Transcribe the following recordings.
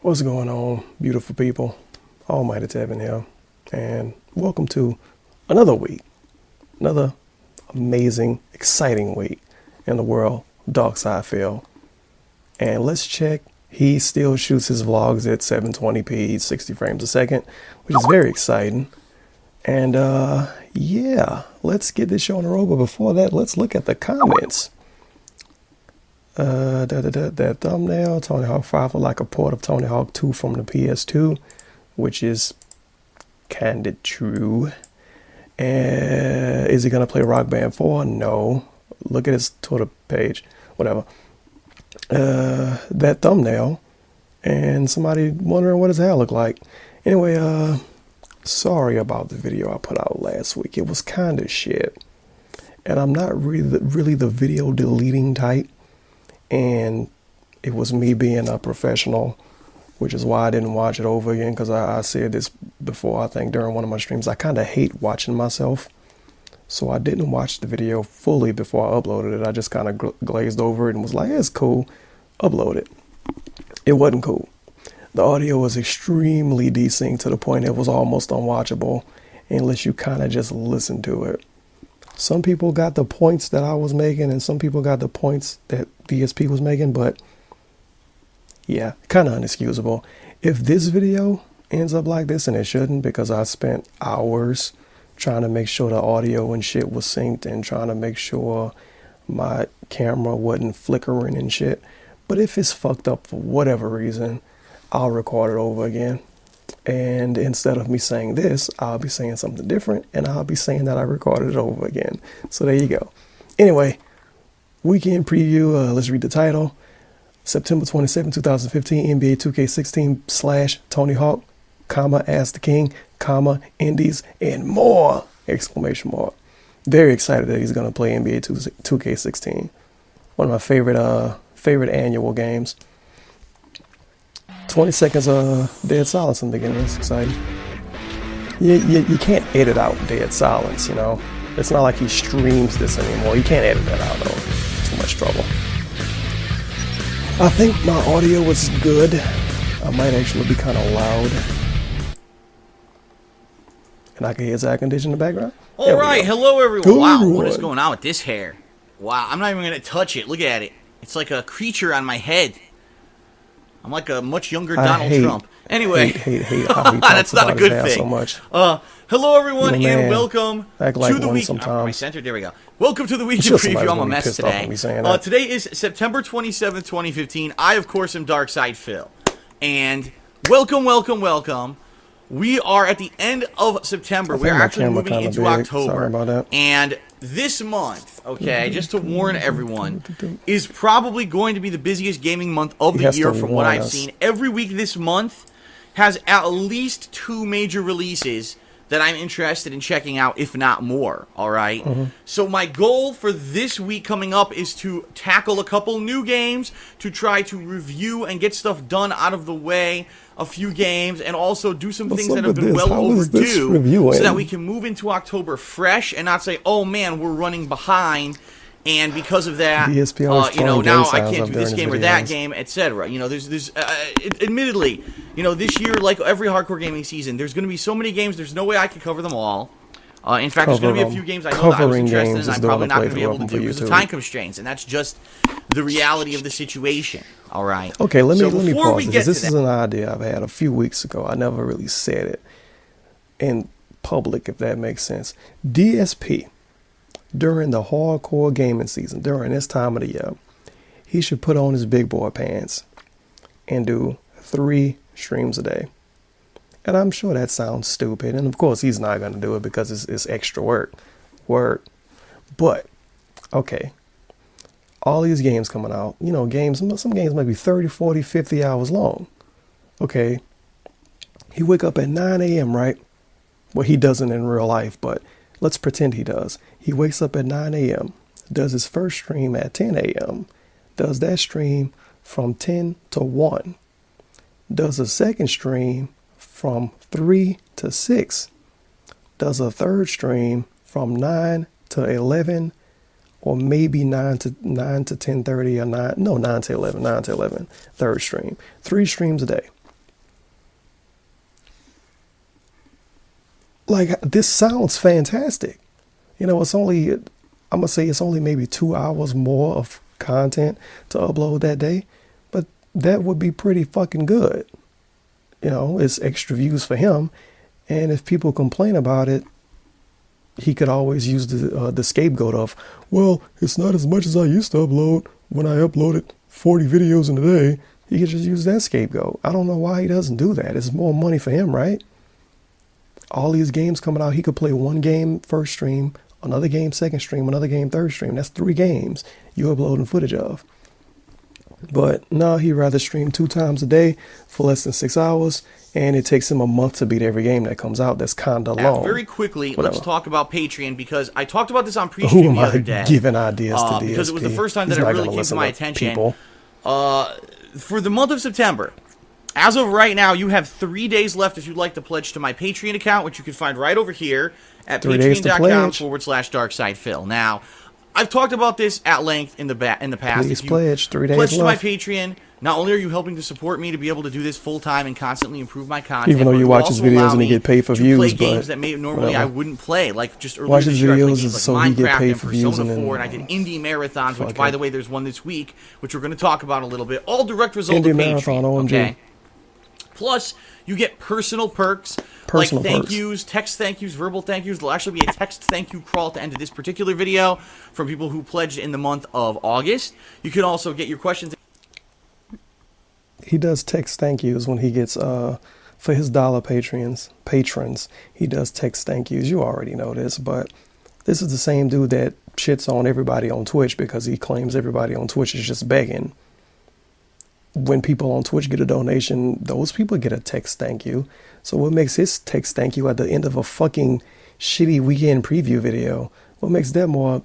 What's going on, beautiful people? Almighty Tevin here, and welcome to another week, another amazing, exciting week in the world of Darkside Phil. And let's check. He still shoots his vlogs at 720p, 60 frames a second, which is very exciting. And yeah, let's get this show on the road. But before that, let's look at the comments. That thumbnail, Tony Hawk 5 look like a port of Tony Hawk 2 from the PS2, which is kinda true. And is he gonna play Rock Band 4? No. Look at his Twitter page. Whatever. That thumbnail and somebody wondering what his hair looked like. Anyway, sorry about the video I put out last week. It was kind of shit, and I'm not really the video deleting type. And it was me being a professional, which is why I didn't watch it over again, because I said this before, I think, during one of my streams. I kind of hate watching myself. So I didn't watch the video fully before I uploaded it. I just kind of glazed over it and was like, yeah, it's cool. Upload it. It wasn't cool. The audio was extremely desynced to the point it was almost unwatchable unless you kind of just listen to it. Some people got the points that I was making, and some people got the points that DSP was making, but yeah, kind of inexcusable. If this video ends up like this, and it shouldn't, because I spent hours trying to make sure the audio and shit was synced and trying to make sure my camera wasn't flickering and shit. But if it's fucked up for whatever reason, I'll record it over again. And instead of me saying this, I'll be saying something different, and I'll be saying that I recorded it over again. So there you go. Anyway, weekend preview. Let's read the title. September 27, 2015, NBA 2K16 / Tony Hawk, comma, Ask the King, comma, Indies, and more! Exclamation mark. Very excited that he's going to play NBA 2K16. One of my favorite annual games. 20 seconds of dead silence in the beginning. It's exciting. You can't edit out dead silence, you know. It's not like he streams this anymore. You can't edit that out, though. Too much trouble. I think my audio was good. I might actually be kind of loud. And I can hear his air conditioner in the background. All right, hello everyone. Wow, what is going on with this hair? Wow, I'm not even going to touch it. Look at it. It's like a creature on my head. I'm like a much younger Donald Trump. Anyway, that's not a good thing. So much. Hello everyone, and welcome to the week. My center, there we go. Welcome to the weekend preview. I'm a mess today. Today is September 27th, 2015. I, of course, am Darkside Phil, and welcome. We are at the end of September. We're actually moving into October. Sorry about that. And this month, okay, just to warn everyone, is probably going to be the busiest gaming month of the year from what I've seen. Every week this month has at least 2 major releases that I'm interested in checking out, if not more, all right? So my goal for this week coming up is to tackle a couple new games, to try to review and get stuff done out of the way, a few games, and also do some things that have been well overdue so that we can move into October fresh and not say, oh man, we're running behind, and because of that, you know, now I can't do this game or that game, etc. You know, there's admittedly, you know, this year, like every hardcore gaming season, there's going to be so many games, there's no way I can cover them all. In fact, there's going to be a few games I know that I was interested in, and I'm probably not going to be able to do because of time constraints, and that's just the reality of the situation. All right. Okay, let me pause this. This is an idea I've had a few weeks ago. I never really said it in public, if that makes sense. DSP, during the hardcore gaming season, during this time of the year, he should put on his big boy pants and do 3 streams a day. And I'm sure that sounds stupid. And of course, he's not going to do it because it's extra work. But, okay. All these games coming out, you know, some games might be 30, 40, 50 hours long. Okay. He wake up at 9 a.m., right? Well, he doesn't in real life, but let's pretend he does. He wakes up at 9 a.m., does his first stream at 10 a.m., does that stream from 10 to 1, does a second stream from 3 to 6, does a third stream from 9 to 11, or maybe 9 to 10:30 or 9 to 11, third stream. 3 streams a day. like, this sounds fantastic. You know, I'm gonna say it's only maybe 2 hours more of content to upload that day, but that would be pretty fucking good. You know, it's extra views for him, and if people complain about it, he could always use the scapegoat of, well, it's not as much as I used to upload when I uploaded 40 videos in a day. He could just use that scapegoat. I don't know why he doesn't do that. It's more money for him, right? All these games coming out, he could play one game first stream, another game second stream, another game third stream. That's 3 games you uploading footage of. But no, he'd rather stream 2 times a day for less than 6 hours, and it takes him a month to beat every game that comes out. That's kind of long. Very quickly, let's talk about Patreon, because I talked about this on Who pre-stream am the I other day. giving ideas to DSP? Because it was the first time that He's it not really gonna came to listen my attention. people. For the month of September, as of right now, you have 3 days left if you'd like to pledge to my Patreon account, which you can find right over here at 3 days to pledge. patreon.com/DarkSidePhil. Now, I've talked about this at length in the past. Please pledge. 3 days pledge to my left. Patreon. Not only are you helping to support me to be able to do this full time and constantly improve my content, Even though but you it watch will his also videos allow and he me get paid for to views, play but games that normally I whatever. wouldn't play. Like just earlier Watch this his year, I played videos games like so he get Minecraft paid and for views, Persona and 4, and I did indie marathons, which, fuck by it. the way, there's one this week, which we're going to talk about a little bit. All direct result Indie of marathon, Patreon. OMG. Okay. Plus, you get personal perks, Personal like thank perks. yous, text thank yous, verbal thank yous. There'll actually be a text thank you crawl at the end of this particular video from people who pledged in the month of August. You can also get your questions. He does text thank yous when he gets for his dollar patrons. He does text thank yous. You already know this, but this is the same dude that shits on everybody on Twitch because he claims everybody on Twitch is just begging. When people on Twitch get a donation, those people get a text thank you. So what makes his text thank you at the end of a fucking shitty weekend preview video? What makes that more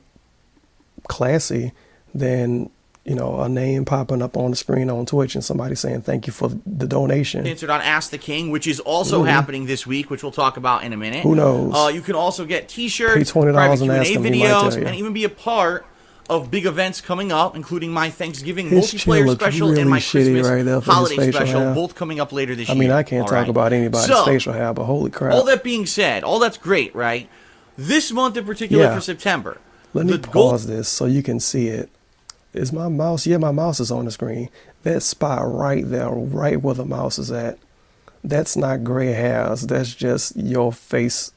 classy than, you know, a name popping up on the screen on Twitch and somebody saying thank you for the donation? Answered on Ask the King, which is also happening this week, which we'll talk about in a minute. Who knows? You can also get T-shirts, Pay $20 private and ask Q&A him, he might tell videos, you. and even be a part of big events coming up, including my Thanksgiving His chin multiplayer looks special really and my shitty Christmas right there for his holiday facial special, hair. both coming up later this I year. mean, I can't All talk right? about anybody's So, facial hair, but holy crap. all that being said, all that's great, right? This month in particular Yeah. for September. Let me pause this so you can see it. Is my mouse? Yeah, my mouse is on the screen. That spot right there, right where the mouse is at, that's not gray hairs. That's just your face,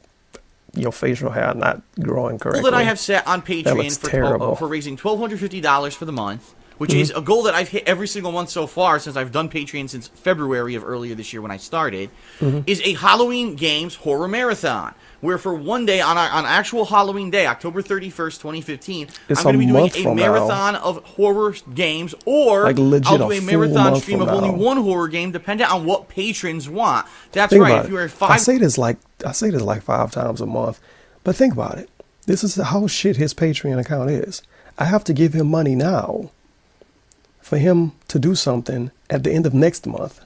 your facial hair not growing correctly. Goal that I have set on That looks terrible. for raising $1,250 for the month, which is a goal that I've hit every single month so far since I've done Patreon since February of earlier this year when I started, is a Halloween Games horror marathon. Where for one day, on actual Halloween day, October 31st, 2015, It's I'm going to be a doing month a from marathon of horror games, or Like legit I'll do a a full marathon month stream from of only now. one horror game, depending on what patrons want. That's Think right. about If you it. are I 5 say this like 5 times a month, but think about it. This is how shit his Patreon account is. I have to give him money now for him to do something at the end of next month.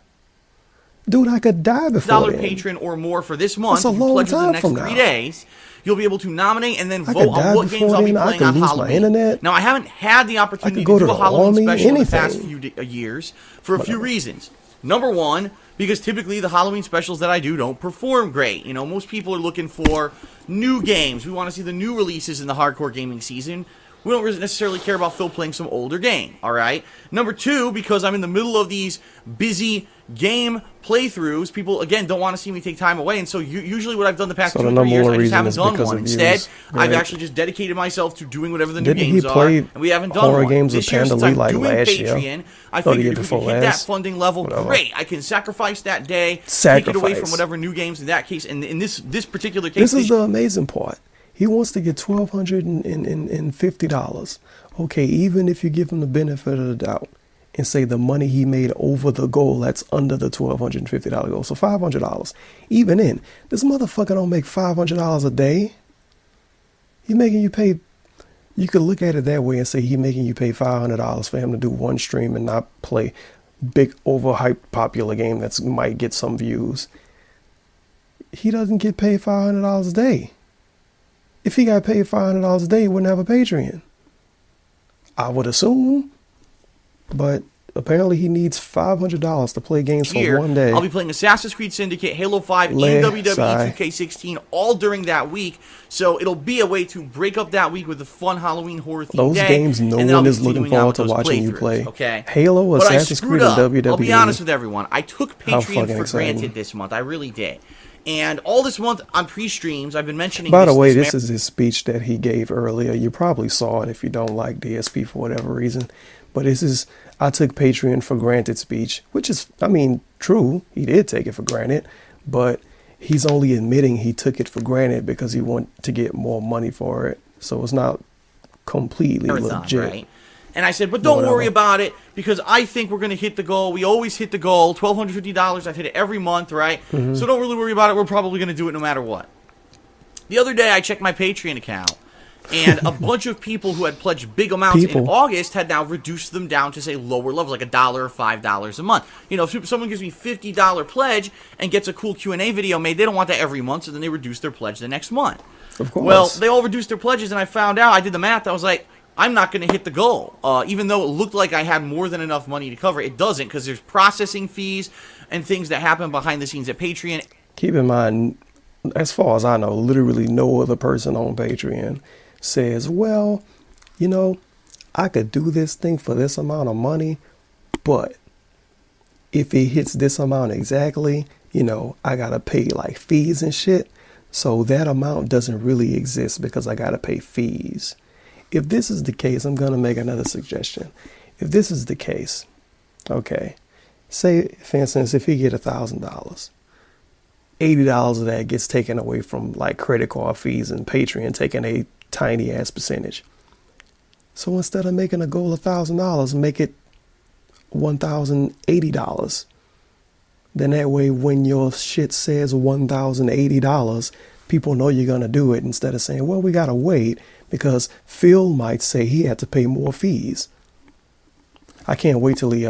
Dude, I could die before dollar then. patron or more for this month, That's a if you long pledge within the time next from 3 now. days, you'll be able to nominate and then I vote could on die what games before I'll be then. I playing could on lose my Halloween. internet. Now, I haven't had the opportunity go to do to a the Halloween army, special in the past anything. few years for a few reasons. Number one, because typically the Halloween specials that I do don't perform great. You know, most people are looking for new games. We want to see the new releases in the hardcore gaming season. We don't really necessarily care about Phil playing some older game, all right? Number two, because I'm in the middle of these busy game playthroughs, people, again, don't want to see me take time away, and so usually what I've done the past So 2 or the 3 years, number I one just haven't reason is done because one. of Instead, views. I've Right. actually just dedicated myself to doing whatever the new Didn't he games are, play and we haven't done horror one. games This with year, Panda since Lee I'm like doing last Patreon, year? I Or the figured year if we before could hit that last? funding level, Whatever. great. I can sacrifice that day, take it away from Sacrifice. whatever new games in that case, and in this particular case, This is the amazing part. He wants to get $1,250. Okay, even if you give him the benefit of the doubt and say the money he made over the goal, that's under the $1,250 goal, so $500. Even in, this motherfucker don't make $500 a day. He making you pay. You could look at it that way and say he making you pay $500 for him to do one stream and not play big overhyped popular game that's might get some views. He doesn't get paid $500 a day. If he got paid $500 a day, he wouldn't have a Patreon. I would assume, but apparently he needs $500 to play games for one day. I'll be playing Assassin's Creed Syndicate, Halo 5, and WWE 2K16 all during that week. So it'll be a way to break up that week with a fun Halloween horror theme Those day, games no one is looking forward to watching you play. Okay? Halo, Assassin's Creed, and WWE. I'll be honest with everyone. I took Patreon for granted this month. I really did. And all this month on pre-streams, I've been mentioning. By the way, this is his speech that he gave earlier. You probably saw it if you don't like DSP for whatever reason. But this is, I took Patreon for granted speech, which is, I mean, true. He did take it for granted, but he's only admitting he took it for granted because he wanted to get more money for it. So it's not completely legit. Right? And I said, but don't worry about it because I think we're going to hit the goal. We always hit the goal, $1,250. I've hit it every month, right? So don't really worry about it. We're probably going to do it no matter what. The other day, I checked my Patreon account, and a bunch of people who had pledged big amounts in August had now reduced them down to, say, lower levels, like $1 or $5 a month. You know, if someone gives me $50 pledge and gets a cool Q&A video made, they don't want that every month, so then they reduce their pledge the next month. Of course. Well, they all reduced their pledges, and I found out, I did the math, I was like, I'm not going to hit the goal. Even though it looked like I had more than enough money to cover, it doesn't, because there's processing fees and things that happen behind the scenes at Patreon. Keep in mind, as far as I know, literally no other person on Patreon says, well, you know, I could do this thing for this amount of money, but if it hits this amount exactly, you know, I got to pay like fees and shit. So that amount doesn't really exist because I got to pay fees. If this is the case, I'm going to make another suggestion. If this is the case, okay, say, for instance, if he get $1,000, $80 of that gets taken away from like credit card fees and Patreon taking a tiny ass percentage. So instead of making a goal of $1,000, make it $1,080. Then that way, when your shit says $1,080, people know you're going to do it instead of saying, well, we got to wait because Phil might say he had to pay more fees. I can't wait till he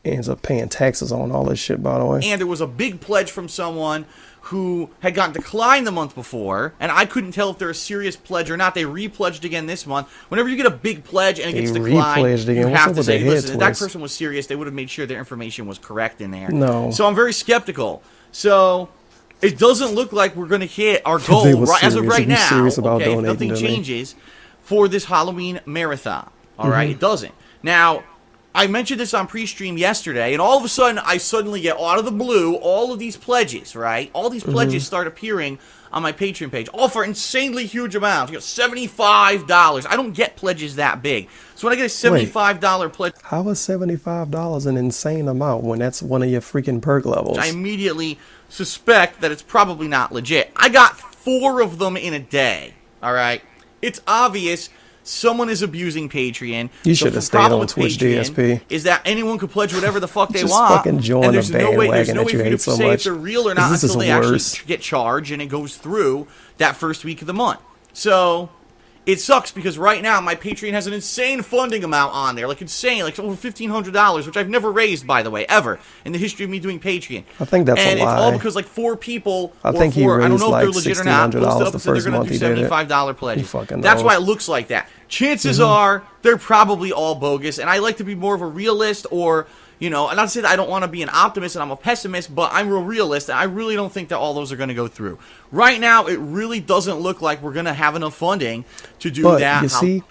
ends up paying taxes on all this shit, by the way. And there was a big pledge from someone who had gotten declined the month before, and I couldn't tell if they're a serious pledge or not. They re-pledged again this month. Whenever you get a big pledge and it gets declined, you have to say, listen, if that person was serious, they would have made sure their information was correct in there. No. So I'm very skeptical. So it doesn't look like we're going to hit our goal as of right now. Okay, if nothing changes for this Halloween marathon. All right, it doesn't. Now, I mentioned this on pre-stream yesterday, and all of a sudden, I suddenly get out of the blue all of these pledges, right? All these pledges start appearing on my Patreon page, all for insanely huge amounts. You know, $75. I don't get pledges that big. So when I get a $75 pledge... How is $75 an insane amount when that's one of your freaking perk levels? I immediately suspect that it's probably not legit. I got 4 of them in a day, all right? It's obvious... someone is abusing Patreon. You should have stayed on Twitch DSP. Is that anyone could pledge whatever the fuck they Just want. Fucking join and there's the no way for you hate to so say much. if they're real or not This until is they worse. actually get charged and it goes through that first week of the month. So it sucks because right now my Patreon has an insane funding amount on there. Like insane, like over $1,500, which I've never raised, by the way, ever in the history of me doing Patreon. I think that's a lie. And it's all because like 4 people, I think he raised I don't know like if they're legit or not, posted up the and said first they're going month to he do did it. $75 pledges. Fucking That's knows. why it looks like that. Chances are they're probably all bogus, and I like to be more of a realist, or, you know, not to say that I don't want to be an optimist and I'm a pessimist, but I'm a realist, and I really don't think that all those are going to go through. Right now, it really doesn't look like we're going to have enough funding to do that. You see,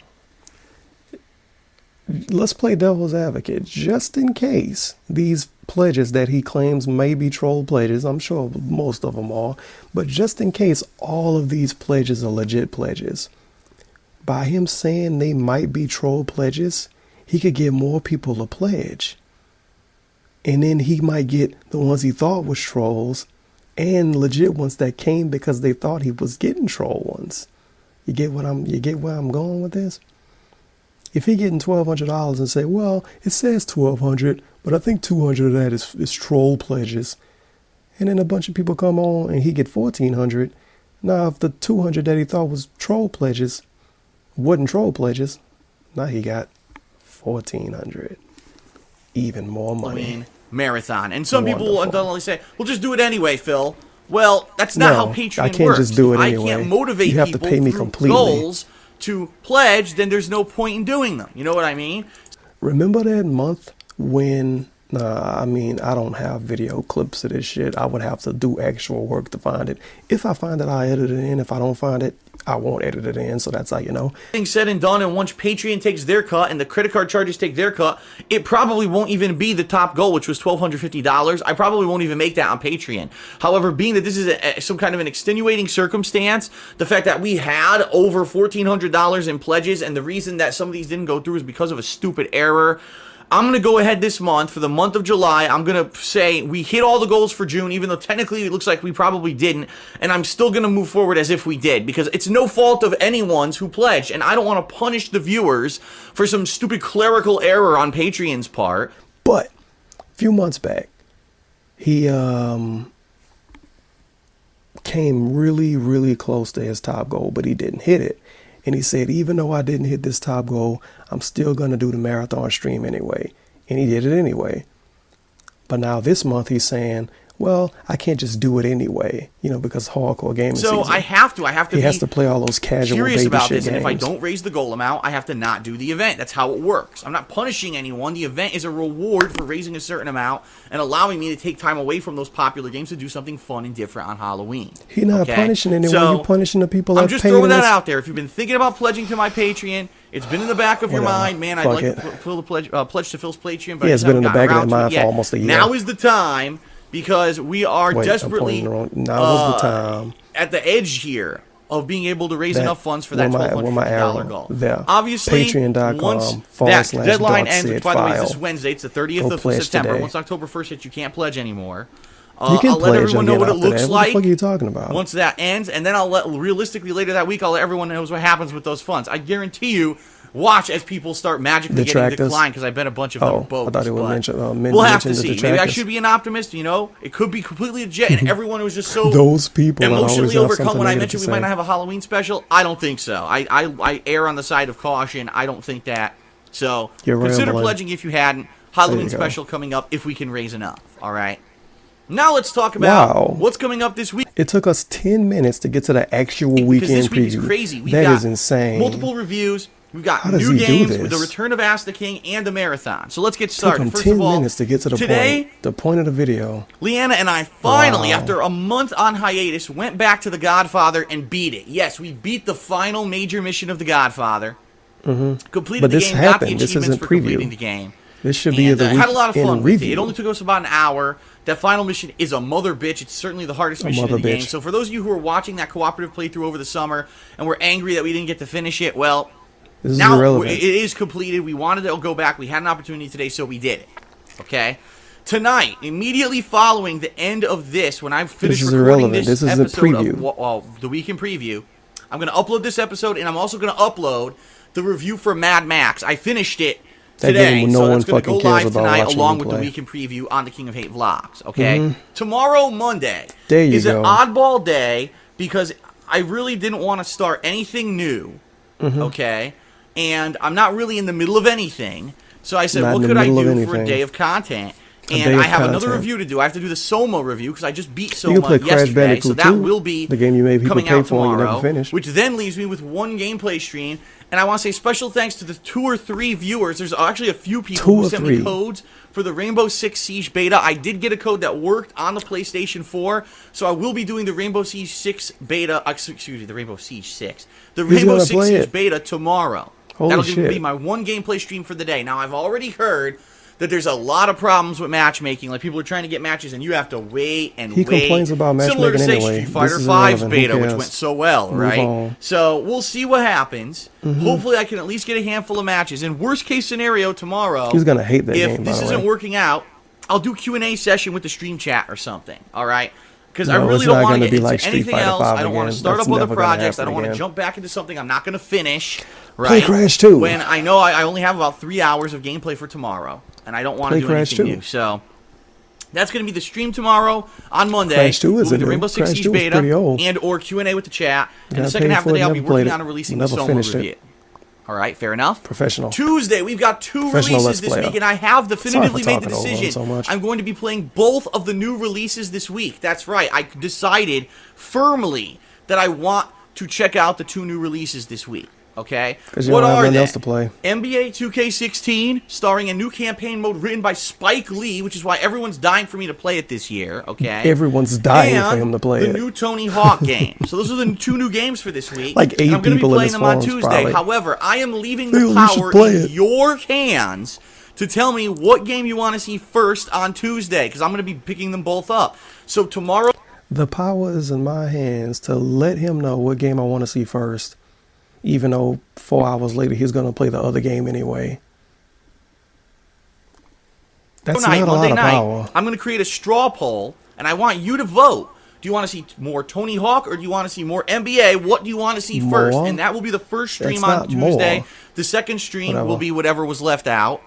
let's play devil's advocate. Just in case these pledges that he claims may be troll pledges, I'm sure most of them are, but just in case all of these pledges are legit pledges, by him saying they might be troll pledges, he could get more people to pledge. And then he might get the ones he thought was trolls and legit ones that came because they thought he was getting troll ones. You get where I'm going with this? If he getting $1,200 and say, well, it says $1,200, but I think $200 of that is troll pledges. And then a bunch of people come on and he get $1,400. Now, if the $200 that he thought was troll pledges wasn't troll pledges, now he got $1,400. Even more money. I mean, marathon. And some people will undoubtedly say, well, just do it anyway, Phil. Well, that's not how Patreon works. I can't just do it anyway. I can't motivate you have people to pay me through completely. Goals to pledge, then there's no point in doing them. You know what I mean? Remember that month when, I mean, I don't have video clips of this shit. I would have to do actual work to find it. If I find it, I edit it in. If I don't find it, I won't edit it in. So that's how you know. Things said and done, and once Patreon takes their cut and the credit card charges take their cut, it probably won't even be the top goal, which was $1,250. I probably won't even make that on Patreon. However, being that this is some kind of an extenuating circumstance, the fact that we had over $1,400 in pledges, and the reason that some of these didn't go through is because of a stupid error. I'm going to go ahead this month, for the month of July, I'm going to say we hit all the goals for June, even though technically it looks like we probably didn't, and I'm still going to move forward as if we did, because it's no fault of anyone's who pledged, and I don't want to punish the viewers for some stupid clerical error on Patreon's part. But a few months back, he came really, really close to his top goal, but he didn't hit it. And he said, even though I didn't hit this top goal, I'm still going to do the marathon stream anyway. And he did it anyway. But now this month he's saying, well, I can't just do it anyway, you know, because hardcore gaming So season. I have to He has to play all those casual curious baby about shit this, games. and if I don't raise the goal amount, I have to not do the event. That's how it works. I'm not punishing anyone. The event is a reward for raising a certain amount and allowing me to take time away from those popular games to do something fun and different on Halloween. He's not punishing anyone. So, You're punishing the people that I'm just paid throwing that us. out there. If you've been thinking about pledging to my Patreon, it's been in the back of your mind. Man, I'd like to fill the pledge to Phil's Patreon. But yeah, it's been in the back of that mind for almost a year. Now is the time, because we are desperately now is the time. At the edge here of being able to raise enough funds for that $1,250 goal. There. Obviously, Patreon.com once that deadline ends, which by the way is file. this Wednesday, it's the 30th of September. Once October 1st hits, you can't pledge anymore. You can I'll let everyone know what it looks that. like. What the fuck are you talking about? Once that ends, and then I'll realistically later that week, I'll let everyone know what happens with those funds. I guarantee you, watch as people start magically getting declined, because I bet a bunch of them are bogus. I thought it was we'll have to see. Maybe I should be an optimist, you know? It could be completely legit, and everyone was just so those people emotionally overcome when I mentioned we might not have a Halloween special. I don't think so. I err on the side of caution. I don't think that. So consider pledging if you hadn't. Halloween special coming up if we can raise enough. All right. Now let's talk about what's coming up this week. It took us 10 minutes to get to the actual weekend this week preview. Is crazy. That is insane. Multiple reviews. We've got new games with the return of Ask the King and the marathon. So let's get started. It took 10 minutes to get to the point of the video. Leanna and I finally, after a month on hiatus, went back to The Godfather and beat it. Yes, we beat the final major mission of The Godfather. Completed the game, got the achievements for completing the game. This should be the had a lot of fun with it. It only took us about an hour. That final mission is a mother bitch. It's certainly the hardest mission in the game. So for those of you who are watching that cooperative playthrough over the summer and were angry that we didn't get to finish it, well, now it is completed. We wanted to go back. We had an opportunity today, so we did it. Okay? Tonight, immediately following the end of this, when I've finished recording this episode of the Weekend Preview, I'm going to upload this episode, and I'm also going to upload the review for Mad Max. I finished it today, so it's going to go live tonight along with the Weekend Preview on the King of Hate Vlogs, okay? Tomorrow, Monday, is an oddball day because I really didn't want to start anything new, okay? And I'm not really in the middle of anything, so I said, what could I do for a day of content? And I have another review to do. I have to do the Soma review because I just beat Soma yesterday, so that will be the game you made people coming pay out for and you tomorrow, never finished. which then leaves me with one gameplay stream. And I want to say special thanks to the 2 or 3 viewers. There's actually a few people who sent me codes for the Rainbow Six Siege beta. I did get a code that worked on the PlayStation 4, so I will be doing the Rainbow Siege 6 beta. Excuse me, the Rainbow Siege 6. The Rainbow Six Siege beta tomorrow. That'll be my one gameplay stream for the day. Now, I've already heard that there's a lot of problems with matchmaking. Like, people are trying to get matches, and you have to wait and wait. He complains about matchmaking anyway. Similar to, say, Street Fighter 5's beta, which went so well, right? So, we'll see what happens. Hopefully, I can at least get a handful of matches. In worst-case scenario, tomorrow, he's gonna hate that game, if this isn't working out, I'll do Q&A session with the stream chat or something, all right? Because I really don't want to get into anything else. I don't want to start up other projects. I don't want to jump back into something I'm not going to finish. Right? Play Crash 2. When I know I only have about 3 hours of gameplay for tomorrow, and I don't want to do anything new. So that's going to be the stream tomorrow on Monday. Crash 2 is the Rainbow Six Siege beta and or Q&A with the chat. And the second half of the day, I'll be working on and releasing the Soma review. All right, fair enough. Professional. Tuesday, we've got 2 releases this week, and I have definitively made the decision. I'm going to be playing both of the new releases this week. That's right. I decided firmly that I want to check out the 2 new releases this week. Okay? Because you What don't have are nothing they? else to play. NBA 2K16, starring a new campaign mode written by Spike Lee, which is why everyone's dying for me to play it this year, okay? Everyone's dying for him to play the it. new Tony Hawk game. So those are the 2 new games for this week. Like 8 and I'm going to be people in playing this them on forums, Tuesday. probably. However, I am leaving Phil, the you should power play in it. your hands to tell me what game you want to see first on Tuesday, because I'm going to be picking them both up. So tomorrow... The power is in my hands to let him know what game I want to see first, even though 4 hours later he's going to play the other game anyway. That's not a lot of power. I'm going to create a straw poll, and I want you to vote. Do you want to see more Tony Hawk, or do you want to see more NBA? What do you want to see first? And that will be the first stream on Tuesday. The second stream will be whatever was left out.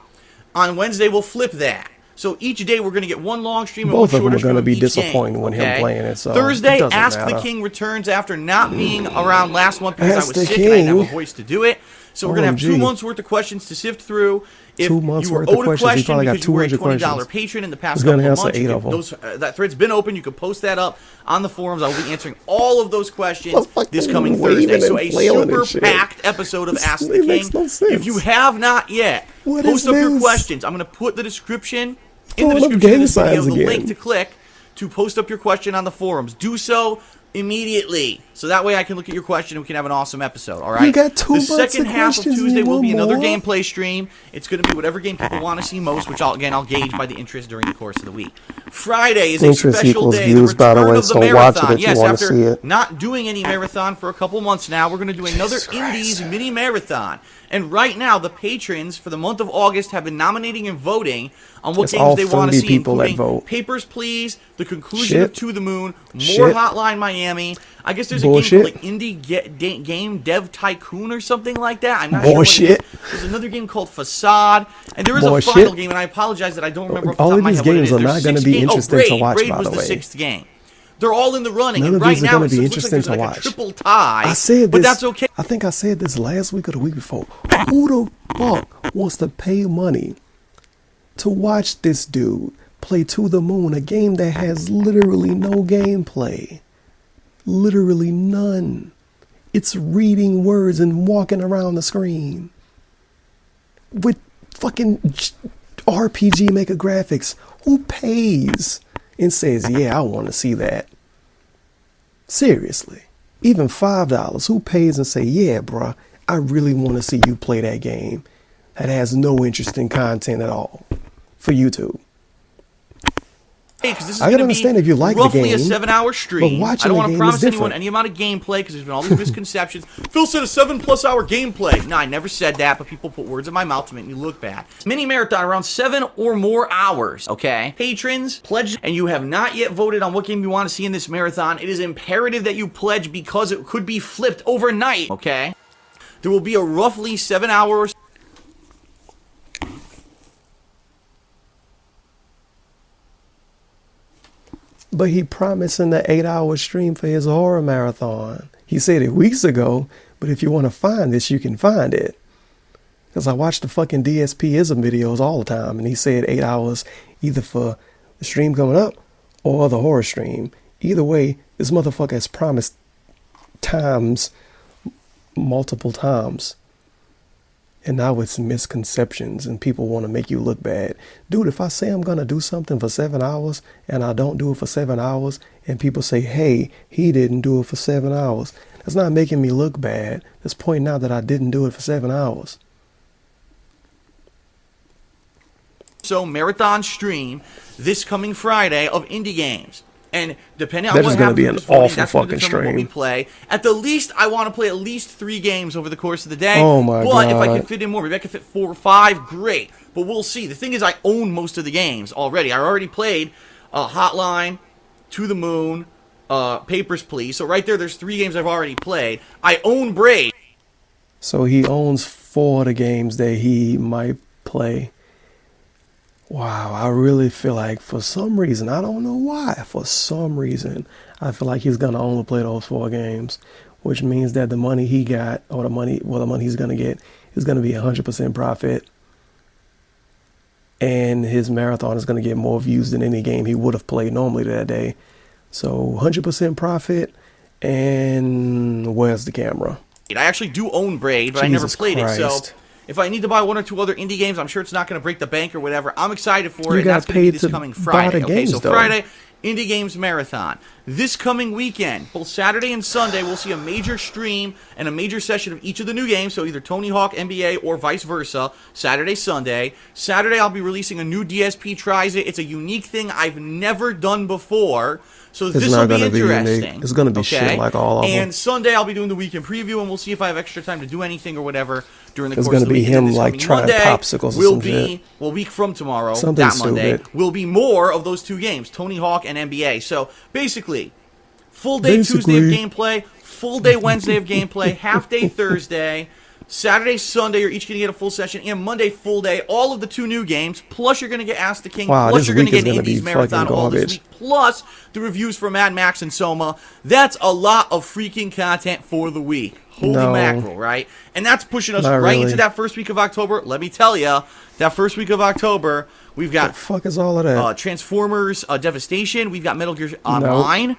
On Wednesday, we'll flip that. So each day we're going to get one long stream and one shorter stream. Both of them are going to be disappointing when him playing it. So Thursday, Ask the King returns after not being around last month because I was sick and I didn't have a voice to do it. So we're going to have 2 months worth of questions to sift through. If 2 months you were worth owed of a questions, he question probably got because you were a 200 $20 questions. patron in the past He's couple gonna of answer months, 8 of them. that thread's been open. You can post that up on the forums. I will be answering all of those questions this coming Thursday. So a super packed episode of Ask the King. If you have not yet, post up your questions. I'm going to put the description in the description of this video, the link to click to post up your question on the forums. Do so immediately, so that way I can look at your question and we can have an awesome episode. All right. You got 2 the months second of half of questions. Tuesday will be another more? gameplay stream. It's going to be whatever game people want to see most, which I'll gauge by the interest during the course of the week. Friday is a special day. Views, the return of the marathon. Watch it if you want to see it. Not doing any marathon for a couple months now, we're going to do another Indies mini marathon. And right now, the patrons for the month of August have been nominating and voting on what games they want to see, including Papers, Please, the conclusion of To the Moon, more Hotline Miami. I guess there's a game called like Indie Game Dev Tycoon or something like that. I'm not sure what it is. There's another game called Facade, and there is a final game, and I apologize that I don't remember off the top of my head what it is. All of these games are not going to be interesting to watch, by the way. Raid was the 6th game. They're all in the running, None and of right these are now going it to be looks interesting like there's to like watch. a triple tie, I said but this, that's okay. I think I said this last week or the week before. Who the fuck wants to pay money to watch this dude play To the Moon, a game that has literally no gameplay? Literally none. It's reading words and walking around the screen with fucking RPG Maker graphics. Who pays and says, yeah, I want to see that? Seriously. Even $5. Who pays and say, yeah, bruh, I really want to see you play that game that has no interesting content at all for YouTube? Because this is I can understand if you like the game, roughly a 7-hour stream. I don't want to promise anyone any amount of gameplay because there's been all these misconceptions. Phil said a 7+ hour gameplay. No, I never said that, but people put words in my mouth to make me look bad. Mini marathon around 7 or more hours. Okay, patrons pledge, and you have not yet voted on what game you want to see in this marathon. It is imperative that you pledge because it could be flipped overnight. Okay, there will be a roughly 7 hours. But he promised in the 8-hour stream for his horror marathon. He said it weeks ago, but if you want to find this, you can find it. Because I watch the fucking DSP-ism videos all the time, and he said 8 hours either for the stream coming up or the horror stream. Either way, this motherfucker has promised times, multiple times. And now it's misconceptions and people want to make you look bad. Dude, if I say I'm going to do something for 7 hours and I don't do it for 7 hours and people say, hey, he didn't do it for 7 hours, that's not making me look bad. That's pointing out that I didn't do it for 7 hours. So marathon stream this coming Friday of indie games. And depending on what happens, that is going to be an awful fucking stream. What we play. At the least, I want to play at least 3 games over the course of the day. Oh my God. But if I can fit in more, maybe I can fit 4 or 5, great. But we'll see. The thing is, I own most of the games already. I already played Hotline, To the Moon, Papers, Please. So right there's 3 games I've already played. I own Braid. So he owns 4 of the games that he might play. Wow, I really feel like for some reason, I don't know why, for some reason, I feel like he's going to only play those 4 games, which means that the money he got, or the money he's going to get, is going to be 100% profit. And his marathon is going to get more views than any game he would have played normally that day. So 100% profit, and where's the camera? I actually do own Braid, but I never played Christ. it. So if I need to buy 1 or 2 other indie games, I'm sure it's not going to break the bank or whatever. I'm excited for it. You got that's going to be paid this to coming buy Friday. the Okay, games, so though. Friday, Indie Games Marathon. This coming weekend, both Saturday and Sunday, we'll see a major stream and a major session of each of the new games. So either Tony Hawk, NBA, or vice versa. Saturday, Sunday. Saturday, I'll be releasing a new DSP Tries It. It's a unique thing I've never done before. So this will be interesting. It's going to be shit like all of them. And Sunday, I'll be doing the weekend preview, and we'll see if I have extra time to do anything or whatever during the It's course of the week. It's going to be him like trying popsicles or some shit. Well, a week from tomorrow, Something that Monday, stupid. will be more of those 2 games, Tony Hawk and NBA. So basically, full day Tuesday of gameplay, full day Wednesday of gameplay, half day Thursday. Saturday, Sunday, you're each going to get a full session, and Monday, full day, all of the 2 new games, plus you're going to get Ask the King, plus you're going to get Indies Marathon all this week, plus the reviews for Mad Max and Soma. That's a lot of freaking content for the week. Holy mackerel, right? And that's pushing us right into that first week of October. Let me tell you, that first week of October, we've got... The fuck is all of that? Transformers Devastation, we've got Metal Gear Online.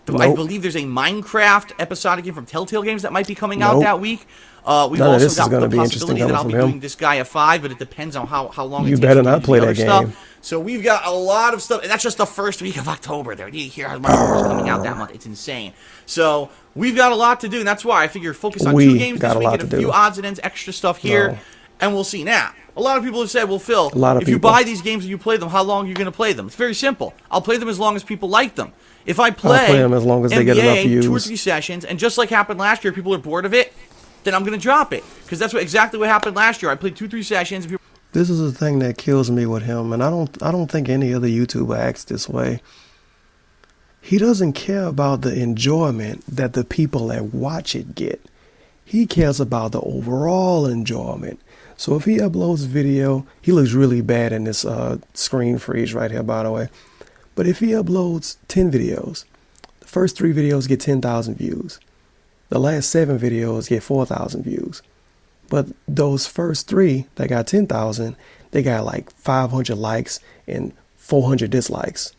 I believe there's a Minecraft episodic game from Telltale Games that might be coming out that week. We've also got the possibility that I'll be doing this guy a 5, but it depends on how long it takes. You better not play that game. So we've got a lot of stuff, and that's just the first week of October. There, you hear how much is coming out that month? It's insane. So we've got a lot to do, and that's why I figure focus on 2 games this week and a few odds and ends, extra stuff here, and we'll see. Now, a lot of people have said, well, Phil, if you buy these games and you play them, how long are you going to play them? It's very simple. I'll play them as long as people like them. If I play them as long as NBA, they get enough views. 2 or 3 sessions, and just like happened last year, people are bored of it, then I'm going to drop it. Because that's exactly what happened last year. I played 2-3 sessions. And people... This is the thing that kills me with him, and I don't think any other YouTuber acts this way. He doesn't care about the enjoyment that the people that watch it get. He cares about the overall enjoyment. So if he uploads a video, he looks really bad in this screen freeze right here, by the way. But if he uploads 10 videos, the first 3 videos get 10,000 views. The last 7 videos get 4,000 views. But those first 3 that got 10,000, they got like 500 likes and 400 dislikes.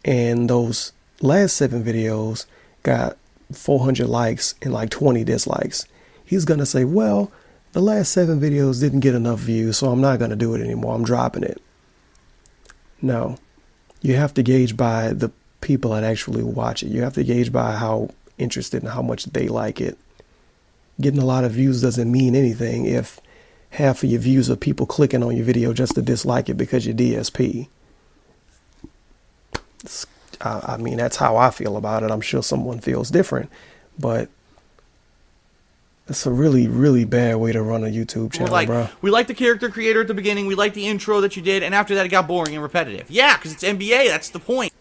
And those last 7 videos got 400 likes and like 20 dislikes. He's going to say, well, the last 7 videos didn't get enough views, so I'm not going to do it anymore. I'm dropping it. No. You have to gauge by the people that actually watch it. You have to gauge by how interested and how much they like it. Getting a lot of views doesn't mean anything if half of your views are people clicking on your video just to dislike it because you're DSP. I mean, that's how I feel about it. I'm sure someone feels different, but it's a really, really bad way to run a YouTube channel, bro. We like the character creator at the beginning. We like the intro that you did, and after that, it got boring and repetitive. Yeah, because it's NBA. That's the point.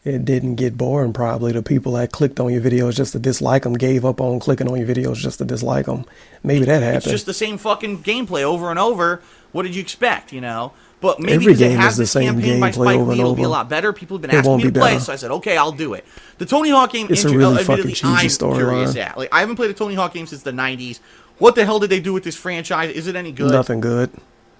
It didn't get boring, probably. The people that clicked on your videos just to dislike them gave up on clicking on your videos just to dislike them. Maybe that happened. It's just the same fucking gameplay over and over. What did you expect, you know? But maybe every game it has is the this same campaign by gameplay Spike over Lee, and it'll over. be a lot better. People have been asking me to play, so I said, okay, I'll do it. The Tony Hawk game, it's a really fucking admittedly, cheesy I'm curious storyline. at. Like, I haven't played a Tony Hawk game since the 90s. What the hell did they do with this franchise? Is it any good? Nothing good.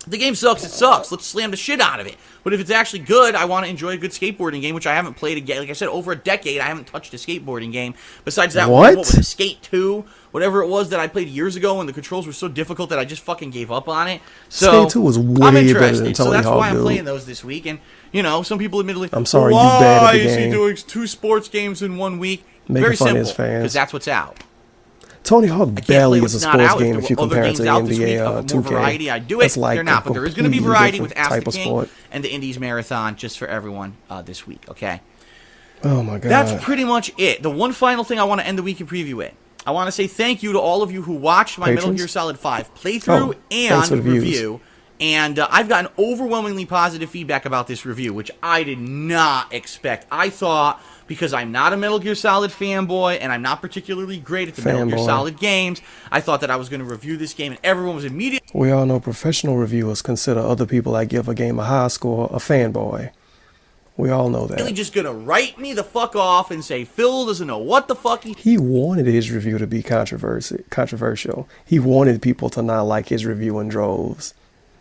The game sucks, it sucks. Let's slam the shit out of it. But if it's actually good, I want to enjoy a good skateboarding game, which I haven't played again. Like I said, over a decade, I haven't touched a skateboarding game. Besides that what was it, Skate 2? Whatever it was that I played years ago, and the controls were so difficult that I just fucking gave up on it. So Skate 2 was way I'm better interested. than Tony So that's Hawk, why I'm dude. playing those this week. And, you know, some people admittedly, I'm sorry, you why bad at the is he game. doing 2 sports games in 1 week? Making Very fun of simple, his fans. because that's what's out. Tony Hawk barely is a not sports out. game if you compare it to the NBA more 2K. variety, I do it. That's like They're not, but there is going to be variety with Ask the King sport. and the Indies Marathon just for everyone this week, okay? Oh, my God. That's pretty much it. The one final thing I want to end the week in preview with. I want to say thank you to all of you who watched my Metal Gear Solid 5 playthrough and review. And I've gotten overwhelmingly positive feedback about this review, which I did not expect. I thought, because I'm not a Metal Gear Solid fanboy, and I'm not particularly great at the Metal Gear Solid games, I thought that I was going to review this game, and everyone was immediately... We all know professional reviewers consider other people that give a game a high score a fanboy. We all know that. Just going to write me the fuck off and say, Phil doesn't know what the fuck he wanted his review to be controversial. He wanted people to not like his review in droves.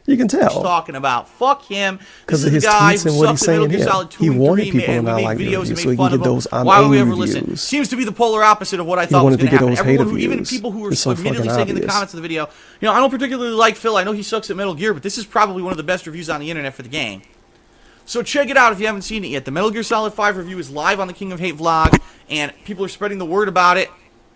You can tell. Talking about. Fuck him. Because This of is his the guy tweets who and what sucks he's at Metal saying Gear here. Solid 2 He and wanted 3, people to and not we like made the videos reviews and so he made can fun get of him. those I'm Why would we angry ever listen? reviews. Seems to be the polar opposite of what I He thought was wanted going to to get happen. those hater Everyone who, even views. people who were It's so admittedly fucking saying in the obvious. comments of the video, you know, I don't particularly like Phil. I know he sucks at Metal Gear, but this is probably one of the best reviews on the internet for the game. So check it out if you haven't seen it yet. The Metal Gear Solid 5 review is live on the King of Hate vlog, and people are spreading the word about it.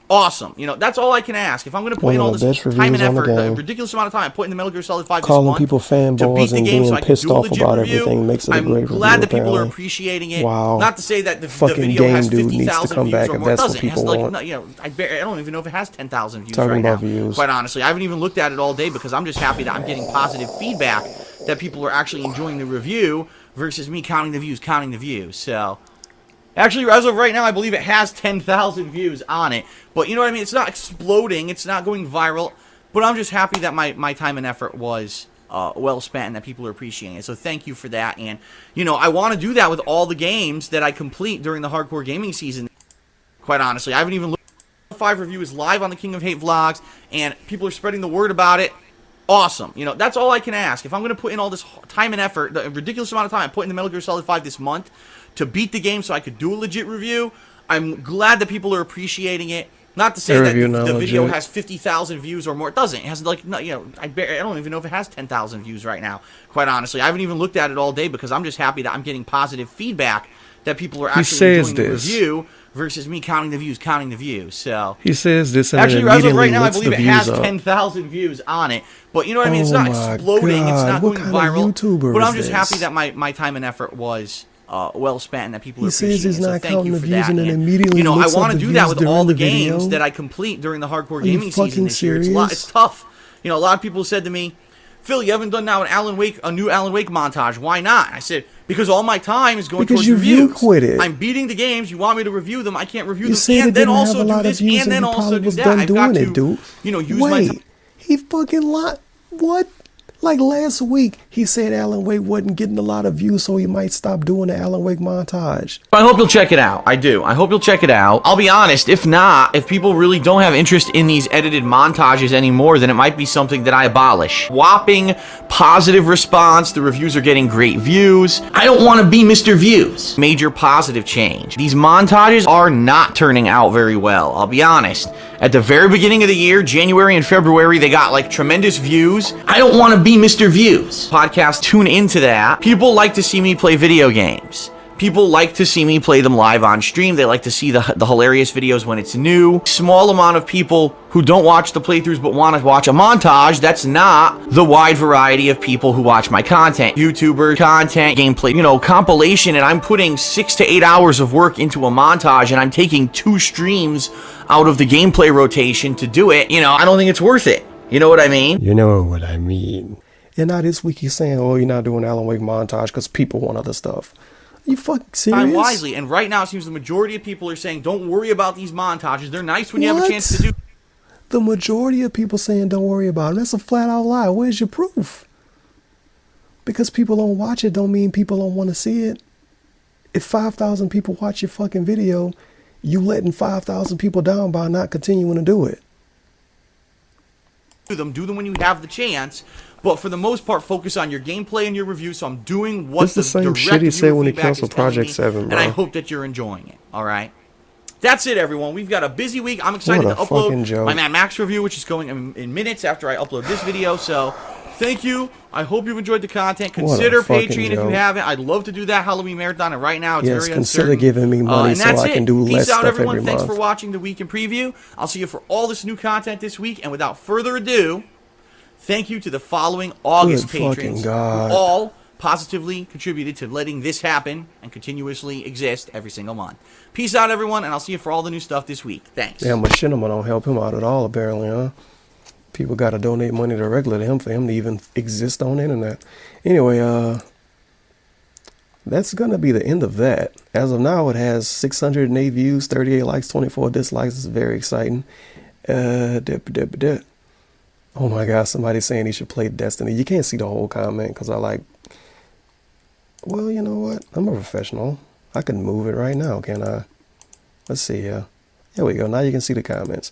Awesome. You know, that's all I can ask. If I'm going to put in all this time and effort, the ridiculous amount of time I put in the Metal Gear Solid 5 Calling this month people fanboys to beat the and game being so I can pissed do a off legit about review, everything makes it a I'm great glad review, that people are apparently. appreciating it. Wow. Not to say that the Fucking video has game dude needs to 50,000 come views back or if more. It that's what doesn't. It has people like, want. you know, I don't even know if it has 10,000 views Talking right now. about views. Quite honestly, I haven't even looked at it all day because I'm just happy that I'm getting positive feedback that people are actually enjoying the review versus me counting the views. So, actually, as of right now, I believe it has 10,000 views on it. But you know what I mean? It's not exploding. It's not going viral. But I'm just happy that my time and effort was well spent and that people are appreciating it. So thank you for that. And, you know, I want to do that with all the games that I complete during the hardcore gaming season. Quite honestly, I haven't even looked. The 5 review is live on the King of Hate vlogs, and people are spreading the word about it. Awesome. You know, that's all I can ask. If I'm going to put in all this time and effort, the ridiculous amount of time I put in the Metal Gear Solid 5 this month to beat the game so I could do a legit review, I'm glad that people are appreciating it. Not to say that the video has 50,000 views or more. It doesn't. It has, like, you know, I don't even know if it has 10,000 views right now, quite honestly. I haven't even looked at it all day because I'm just happy that I'm getting positive feedback that people are actually enjoying the review versus me counting the views. So he says this, and actually, as of right now, I believe it has up. 10,000 views on it. But you know what I mean? It's not exploding. It's not going viral. But I'm just happy that my time and effort was well spent and that people are appreciating it. He says he's not counting the views and then And, immediately you know, I looks want up to the do that views with all the during the games video. that I complete during the hardcore Are you gaming season fucking this year. serious? It's tough. You know, a lot of people said to me, Phil, you haven't done now a new Alan Wake montage. Why not? I said, because all my time is going towards reviews. Quit it. I'm beating the games. You want me to review them. I can't review You them. And then also do this, views and then also do was that. done I've doing got it, to, dude. you know, use my time. He fucking lied. What? Like last week, he said Alan Wake wasn't getting a lot of views, so he might stop doing the Alan Wake montage. I hope you'll check it out. I do. I hope you'll check it out. I'll be honest, if not, if people really don't have interest in these edited montages anymore, then it might be something that I abolish. Whopping positive response. The reviews are getting great views. I don't want to be Mr. Views. Major positive change. These montages are not turning out very well. I'll be honest. At the very beginning of the year, January and February, they got like tremendous views. I don't want to be Mr. Views. Podcast, tune into that. People like to see me play video games. People like to see me play them live on stream. They like to see the hilarious videos when it's new. Small amount of people who don't watch the playthroughs but want to watch a montage. That's not the wide variety of people who watch my content. YouTuber content, gameplay, you know, compilation, and I'm putting 6 to 8 hours of work into a montage, and I'm taking 2 streams out of the gameplay rotation to do it. You know, I don't think it's worth it. You know what I mean? You know what I mean. And now this week he's saying, oh, you're not doing Alan Wake montage because people want other stuff. Are you fucking serious? Time wisely, and right now it seems the majority of people are saying, don't worry about these montages. They're nice when you have a chance to do. The majority of people saying don't worry about them. That's a flat out lie. Where's your proof? Because people don't watch it don't mean people don't want to see it. If 5,000 people watch your fucking video, you letting 5,000 people down by not continuing to do it. Do them when you have the chance, but for the most part, focus on your gameplay and your review. So I'm doing what the same shit he said when he canceled Project 7, bro. And I hope that you're enjoying it. All right. That's it, everyone. We've got a busy week. I'm excited to upload my Mad Max review, which is going in minutes after I upload this video. So thank you. I hope you've enjoyed the content. Consider Patreon if you haven't. I'd love to do that Halloween marathon, and right now it's very uncertain. Consider giving me money so I can do less stuff every month. Peace out, everyone. Thanks for watching the Week in Preview. I'll see you for all this new content this week. And without further ado, thank you to the following August patrons who all positively contributed to letting this happen and continuously exist every single month. Peace out, everyone, and I'll see you for all the new stuff this week. Thanks. Yeah, Machinima don't help him out at all, apparently, huh? People got to donate money directly to him for him to even exist on the internet. Anyway, that's going to be the end of that. As of now, it has 608 views, 38 likes, 24 dislikes. It's very exciting. Oh my God, somebody's saying he should play Destiny. You can't see the whole comment because well, you know what? I'm a professional. I can move it right now, can I? Let's see here. There we go. Now you can see the comments.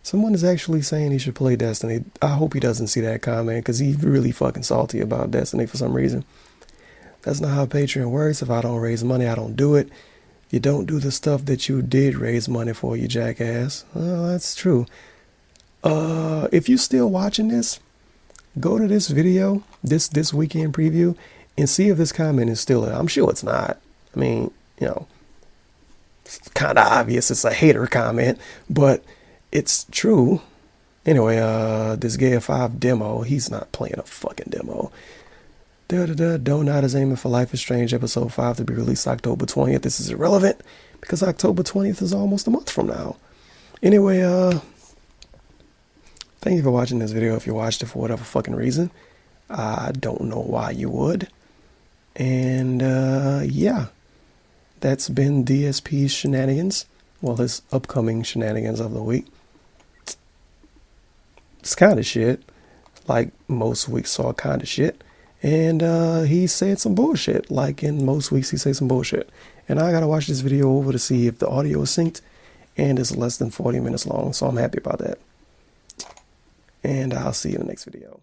Someone is actually saying he should play Destiny. I hope he doesn't see that comment because he's really fucking salty about Destiny for some reason. That's not how Patreon works. If I don't raise money, I don't do it. You don't do the stuff that you did raise money for, you jackass. Well, that's true. If you're still watching this, go to this video, this weekend preview, and see if this comment is still there. I'm sure it's not. I mean, you know, it's kind of obvious it's a hater comment, but it's true. Anyway, this Gaia 5 demo, he's not playing a fucking demo. Donut is aiming for Life is Strange Episode 5 to be released October 20th. This is irrelevant because October 20th is almost a month from now. Anyway, thank you for watching this video. If you watched it for whatever fucking reason, I don't know why you would. And yeah, that's been DSP's shenanigans. Well, his upcoming shenanigans of the week. It's kind of shit. Like most weeks saw kind of shit. And he said some bullshit. Like in most weeks he says some bullshit. And I gotta watch this video over to see if the audio is synced. And it's less than 40 minutes long. So I'm happy about that. And I'll see you in the next video.